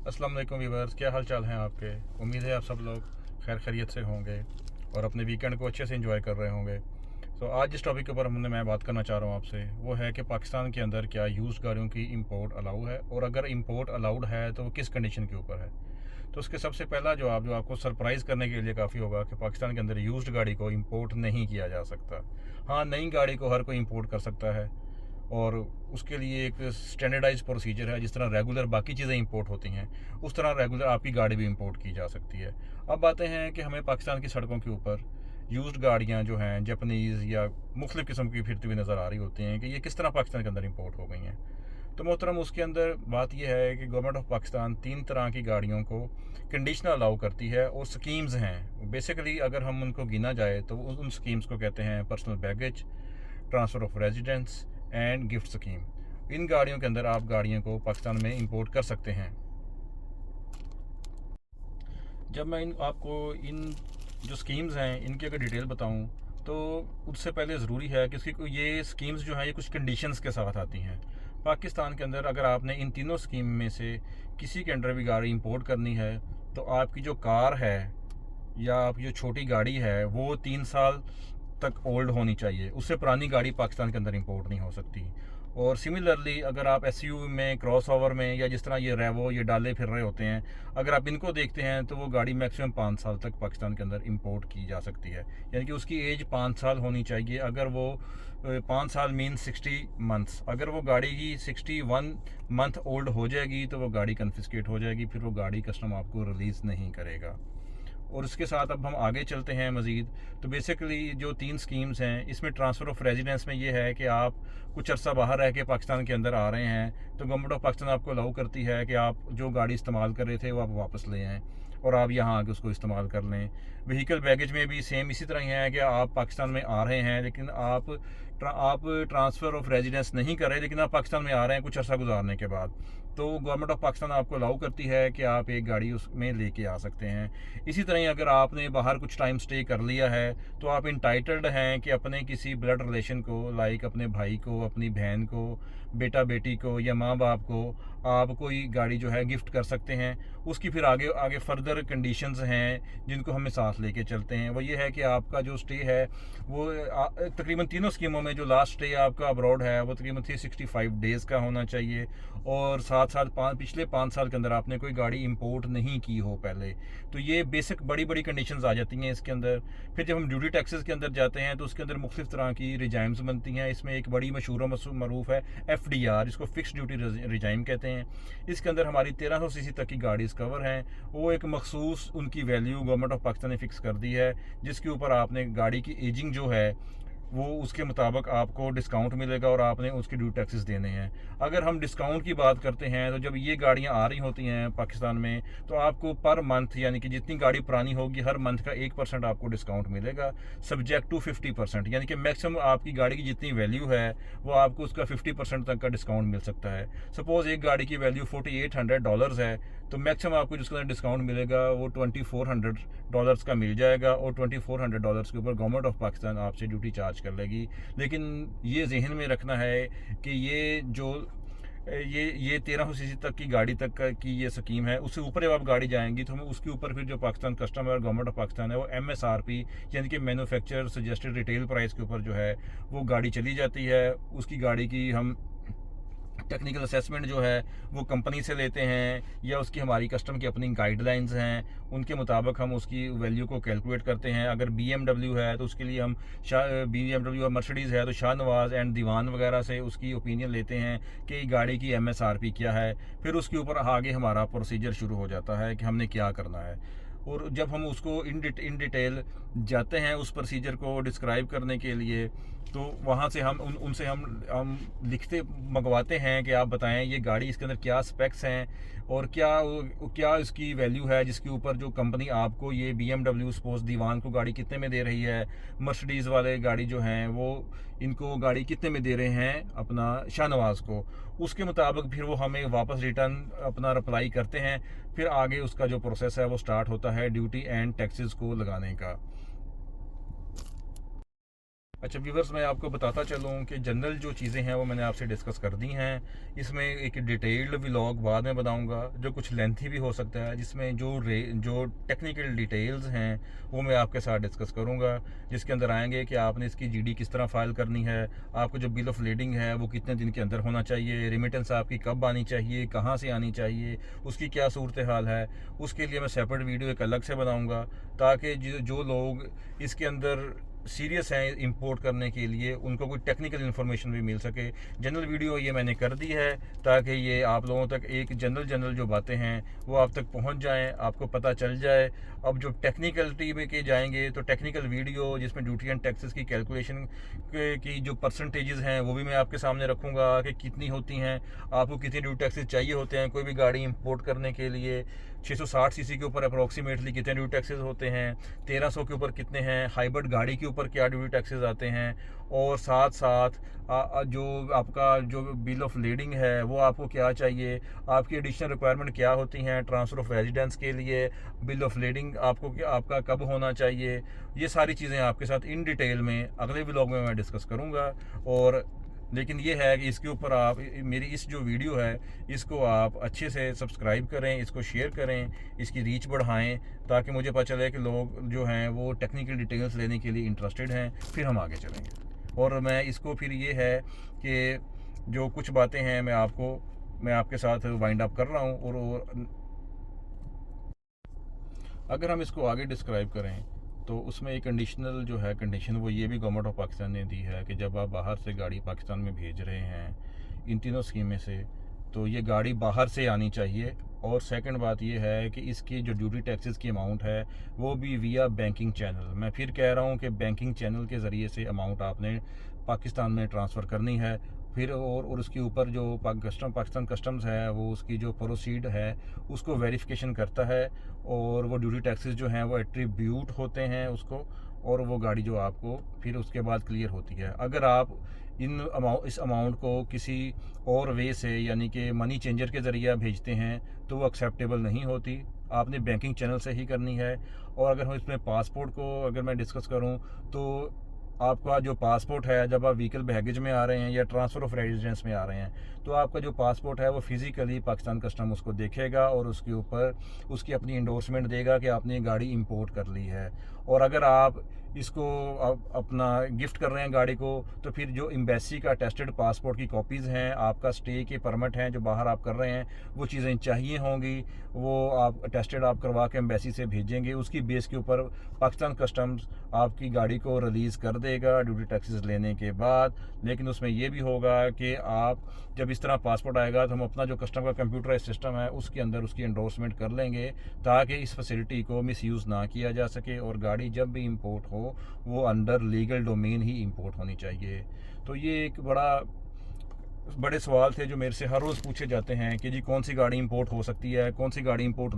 अस्सलाम वालेकुम व्यूअर्स, क्या हाल चाल हैं आपके। उम्मीद है आप सब लोग खैर खैरियत से होंगे और अपने वीकेंड को अच्छे से एंजॉय कर रहे होंगे। तो आज जिस टॉपिक के ऊपर मैं बात करना चाह रहा हूँ आपसे, वो है कि पाकिस्तान के अंदर क्या यूज्ड गाड़ियों की इंपोर्ट अलाउ है, और अगर इंपोर्ट अलाउड है तो वो किस कंडीशन के ऊपर है। तो उसके सबसे पहला जवाब जो आपको सरप्राइज़ करने के लिए काफ़ी होगा कि पाकिस्तान के अंदर यूज्ड गाड़ी को इंपोर्ट नहीं किया जा सकता। हाँ, नई गाड़ी को हर कोई इंपोर्ट कर सकता है और उसके लिए एक स्टैंडर्डाइज प्रोसीजर है। जिस तरह रेगुलर बाकी चीज़ें इंपोर्ट होती हैं, उस तरह रेगुलर आपकी गाड़ी भी इंपोर्ट की जा सकती है। अब बातें हैं कि हमें पाकिस्तान की सड़कों के ऊपर यूज्ड गाड़ियाँ जो हैं जापानीज़ या मुख्तलिफ़ किस्म की फिरती हुई नज़र आ रही होती हैं कि ये किस तरह पाकिस्तान के अंदर इंपोर्ट हो गई हैं। तो मोहतरम, उसके अंदर बात यह है कि गवर्नमेंट ऑफ पाकिस्तान 3 तरह की गाड़ियों को कंडीशनल अलाउ करती है, और स्कीम्स हैं बेसिकली। अगर हम उनको गिना जाए तो उन स्कीम्स को कहते हैं personal baggage, transfer of residence and gift scheme. इन गाड़ियों के अंदर आप गाड़ियों को पाकिस्तान में इंपोर्ट कर सकते हैं। जब मैं आपको इन जो स्कीम्स हैं इनकी अगर डिटेल बताऊं, तो उससे पहले ज़रूरी है कि ये स्कीम्स जो हैं ये कुछ कंडीशंस के साथ आती हैं। पाकिस्तान के अंदर अगर आपने इन तीनों स्कीम में से किसी के अंडर भी गाड़ी इंपोर्ट करनी है, तो आपकी जो कार है या आपकी जो छोटी गाड़ी है वो 3 साल तक ओल्ड होनी चाहिए। उससे पुरानी गाड़ी पाकिस्तान के अंदर इंपोर्ट नहीं हो सकती। और सिमिलरली अगर आप एसयू में, क्रॉस ओवर में, या जिस तरह ये रेवो ये डाले फिर रहे होते हैं, अगर आप इनको देखते हैं तो वो गाड़ी मैक्सिमम 5 साल तक पाकिस्तान के अंदर इंपोर्ट की जा सकती है। यानी कि उसकी एज 5 साल होनी चाहिए। अगर वो 5 साल मीन 60 मंथ्स, अगर वो गाड़ी की 61 मंथ ओल्ड हो जाएगी तो वो गाड़ी कन्फिस्केट हो जाएगी, फिर वो गाड़ी कस्टम आपको रिलीज़ नहीं करेगा। और इसके साथ अब हम आगे चलते हैं मज़ीद। तो बेसिकली जो 3 स्कीम्स हैं, इसमें ट्रांसफ़र ऑफ रेजिडेंस में ये है कि आप कुछ अर्सा बाहर रह के पाकिस्तान के अंदर आ रहे हैं, तो गवर्नमेंट ऑफ पाकिस्तान आपको अलाउ करती है कि आप जो गाड़ी इस्तेमाल कर रहे थे वो आप वापस ले आएँ और आप यहाँ आके उसको इस्तेमाल कर लें। व्हीकल बैगेज में भी सेम इसी तरह ही है कि आप पाकिस्तान में आ रहे हैं, लेकिन आप ट्रांसफ़र ऑफ रेजिडेंस नहीं कर रहे, लेकिन आप पाकिस्तान में आ रहे हैं कुछ अर्सा गुजारने के बाद, तो गवर्नमेंट ऑफ पाकिस्तान आपको अलाउ करती है कि आप एक गाड़ी उसमें लेके आ सकते हैं। इसी तरह ही अगर आपने बाहर कुछ टाइम स्टे कर लिया है, तो आप इंटाइटल्ड हैं कि अपने किसी ब्लड रिलेशन को, लाइक अपने भाई को, अपनी बहन को, बेटा बेटी को या माँ बाप को आप कोई गाड़ी जो है गिफ्ट कर सकते हैं। उसकी फिर आगे आगे फर्दर कंडीशंस हैं जिनको हमें साथ लेके चलते हैं। वो ये है कि आपका जो स्टे है वो तकरीबन तीनों स्कीमों में जो लास्ट स्टे आपका अब्रॉड है वो तकरीबन 365 डेज़ का होना चाहिए, और साथ साथ पिछले 5 साल के अंदर आपने कोई गाड़ी इंपोर्ट नहीं की हो पहले। तो ये बेसिक बड़ी बड़ी कंडीशंस आ जाती हैं इसके अंदर। फिर जब हम ड्यूटी टैक्सेस के अंदर जाते हैं तो उसके अंदर मुख्तलिफ तरह की रिजाइम्स बनती हैं। इसमें एक बड़ी मशहूर मरूफ है FDR, इसको फिक्स ड्यूटी रिजाइम कहते हैं। इसके अंदर हमारी 1300 cc तक की गाड़ीज कवर हैं। वो एक मखसूस उनकी वैल्यू गवर्नमेंट ऑफ पाकिस्तान ने फिक्स कर दी है, जिसके ऊपर आपने गाड़ी की एजिंग जो है वो उसके मुताबिक आपको डिस्काउंट मिलेगा और आपने उसके ड्यू टैक्सेस देने हैं। अगर हम डिस्काउंट की बात करते हैं, तो जब ये गाड़ियाँ आ रही होती हैं पाकिस्तान में, तो आपको पर मंथ, यानी कि जितनी गाड़ी पुरानी होगी, हर मंथ का 1% आपको डिस्काउंट मिलेगा, सब्जेक्ट टू 50%। यानी कि मैक्सिमम आपकी गाड़ी की जितनी वैल्यू है वो आपको उसका 50% तक का डिस्काउंट मिल सकता है। सपोज़ एक गाड़ी की वैल्यू $4800 है, तो मैक्सिमम आपको जिसके अंदर डिस्काउंट मिलेगा वो $2400 का मिल जाएगा, और $2400 के ऊपर गवर्नमेंट ऑफ पाकिस्तान आपसे ड्यूटी चार्ज कर लेगी। लेकिन ये जहन में रखना है कि ये 1300 cc तक की गाड़ी की ये स्कीम है। उससे ऊपर जब आप गाड़ी जाएंगी तो हमें उसके ऊपर फिर जो पाकिस्तान कस्टम और गवर्नमेंट ऑफ पाकिस्तान है वो MSRP यानी कि मैन्युफैक्चरर सजेस्टेड रिटेल प्राइस के ऊपर जो है वो गाड़ी चली जाती है। उसकी गाड़ी की हम टेक्निकल असेसमेंट जो है वो कंपनी से लेते हैं, या उसकी हमारी कस्टम की अपनी गाइडलाइंस हैं, उनके मुताबिक हम उसकी वैल्यू को कैलकुलेट करते हैं। अगर BMW है तो उसके लिए हम BMW और मर्सिडीज़ है तो शाहनवाज एंड दीवान वगैरह से उसकी ओपिनियन लेते हैं कि गाड़ी की MSRP क्या है। फिर उसके ऊपर आगे हमारा प्रोसीजर शुरू हो जाता है कि हमने क्या करना है। और जब हम उसको इन डिटेल जाते हैं उस प्रोसीजर को डिस्क्राइब करने के लिए, तो वहाँ से हम उनसे हम लिखते मंगवाते हैं कि आप बताएं ये गाड़ी, इसके अंदर क्या स्पेक्स हैं और क्या इसकी वैल्यू है जिसके ऊपर जो कंपनी आपको ये BMW सपोज दीवान को गाड़ी कितने में दे रही है, मर्सिडीज़ वाले गाड़ी जो हैं वो इनको गाड़ी कितने में दे रहे हैं अपना शाहनवाज को। उसके मुताबिक फिर वो हमें वापस रिटर्न अपना रिप्लाई करते हैं। फिर आगे उसका जो प्रोसेस है वो स्टार्ट होता है ड्यूटी एंड टैक्सेस को लगाने का। अच्छा व्यूवर्स, मैं आपको बताता चलूँ कि जनरल जो चीज़ें हैं वो मैंने आपसे डिस्कस कर दी हैं। इसमें एक डिटेल्ड व्लॉग बाद में बनाऊंगा जो कुछ लेंथी भी हो सकता है, जिसमें जो टेक्निकल डिटेल्स हैं वो मैं आपके साथ डिस्कस करूंगा, जिसके अंदर आएंगे कि आपने इसकी जीडी किस तरह फाइल करनी है, आपको जो बिल ऑफ लीडिंग है वो कितने दिन के अंदर होना चाहिए, रेमिटेंस आपकी कब आनी चाहिए, कहाँ से आनी चाहिए, उसकी क्या सूरत हाल है। उसके लिए मैं सेपरेट वीडियो एक अलग से बनाऊँगा, ताकि जो लोग इसके अंदर सीरियस हैं इंपोर्ट करने के लिए, उनको कोई टेक्निकल इन्फॉर्मेशन भी मिल सके। जनरल वीडियो ये मैंने कर दी है ताकि ये आप लोगों तक एक जनरल जो बातें हैं वो आप तक पहुंच जाएं, आपको पता चल जाए। अब जो टेक्निकलिटी में के जाएंगे तो टेक्निकल वीडियो जिसमें ड्यूटी एंड टैक्सेस की कैलकुलेशन की जो परसेंटेजेस हैं वो भी मैं आपके सामने रखूँगा कि कितनी होती हैं, आपको कितने ड्यूटी टैक्सेस चाहिए होते हैं कोई भी गाड़ी इंपोर्ट करने के लिए। 660 सीसी के ऊपर अप्रॉक्सीमेटली कितने ड्यूटी टैक्सेस होते हैं, 1300 के ऊपर कितने हैं, हाइब्रिड गाड़ी के ऊपर क्या ड्यूटी टैक्सेस आते हैं, और साथ साथ जो आपका जो बिल ऑफ लीडिंग है वो आपको क्या चाहिए, आपकी एडिशनल रिक्वायरमेंट क्या होती हैं ट्रांसफ़र ऑफ रेजिडेंस के लिए, बिल ऑफ लीडिंग आपका कब होना चाहिए। ये सारी चीज़ें आपके साथ इन डिटेल में अगले व्लॉग में मैं डिस्कस करूँगा। और लेकिन ये है कि इसके ऊपर आप मेरी इस जो वीडियो है इसको आप अच्छे से सब्सक्राइब करें, इसको शेयर करें, इसकी रीच बढ़ाएं, ताकि मुझे पता चले कि लोग जो हैं वो टेक्निकल डिटेल्स लेने के लिए इंटरेस्टेड हैं, फिर हम आगे चलेंगे। और मैं इसको फिर ये है कि जो कुछ बातें हैं मैं आपके साथ वाइंड अप कर रहा हूँ। और अगर हम इसको आगे डिस्क्राइब करें तो उसमें एक कंडीशनल जो है कंडीशन वो ये भी गवर्नमेंट ऑफ पाकिस्तान ने दी है कि जब आप बाहर से गाड़ी पाकिस्तान में भेज रहे हैं इन तीनों स्कीम में से, तो ये गाड़ी बाहर से आनी चाहिए। और सेकंड बात ये है कि इसकी जो ड्यूटी टैक्सेस की अमाउंट है वो भी विया बैंकिंग चैनल, मैं फिर कह रहा हूँ कि बैंकिंग चैनल के ज़रिए से अमाउंट आपने पाकिस्तान में ट्रांसफ़र करनी है। फिर और उसके ऊपर जो पाकिस्तान कस्टम्स है वो उसकी जो प्रोसीड है उसको वेरिफिकेशन करता है, और वो ड्यूटी टैक्सेस जो हैं वो एट्रीब्यूट होते हैं उसको, और वो गाड़ी जो आपको फिर उसके बाद क्लियर होती है। अगर आप इस अमाउंट को किसी और वे से यानी कि मनी चेंजर के ज़रिए भेजते हैं तो वो एक्सेप्टेबल नहीं होती, आपने बैंकिंग चैनल से ही करनी है। और अगर हम इसमें पासपोर्ट को अगर मैं डिस्कस करूं तो आपका जो पासपोर्ट है जब आप व्हीकल बैगेज में आ रहे हैं या ट्रांसफ़र ऑफ रेजिडेंस में आ रहे हैं तो आपका जो पासपोर्ट है वो फिज़िकली पाकिस्तान कस्टम उसको देखेगा और उसके ऊपर उसकी अपनी इंडोर्समेंट देगा कि आपने गाड़ी इंपोर्ट कर ली है। और अगर आप इसको अपना गिफ्ट कर रहे हैं गाड़ी को, तो फिर जो एम्बेसी का टेस्टेड पासपोर्ट की कॉपीज़ हैं, आपका स्टे के परमिट हैं जो बाहर आप कर रहे हैं, वो चीज़ें चाहिए होंगी, वो आप टेस्टेड आप करवा के एम्बेसी से भेजेंगे। उसकी बेस के ऊपर पाकिस्तान कस्टम्स आपकी गाड़ी को रिलीज़ कर देगा ड्यूटी टैक्सेस लेने के बाद। लेकिन उसमें यह भी होगा कि आप जब इस तरह पासपोर्ट आएगा तो हम अपना जो कस्टम का कंप्यूटराइज सिस्टम है उसके अंदर उसकी एंडोर्समेंट कर लेंगे, ताकि इस फैसिलिटी को मिसयूज़ ना किया जा सके, और गाड़ी जब भी इंपोर्ट हो वो अंडर लीगल डोमेन ही इंपोर्ट होनी चाहिए। तो ये एक बड़े सवाल थे जो मेरे से हर रोज़ पूछे जाते हैं कि जी कौन सी गाड़ी इंपोर्ट हो सकती है, कौन सी गाड़ी इंपोर्ट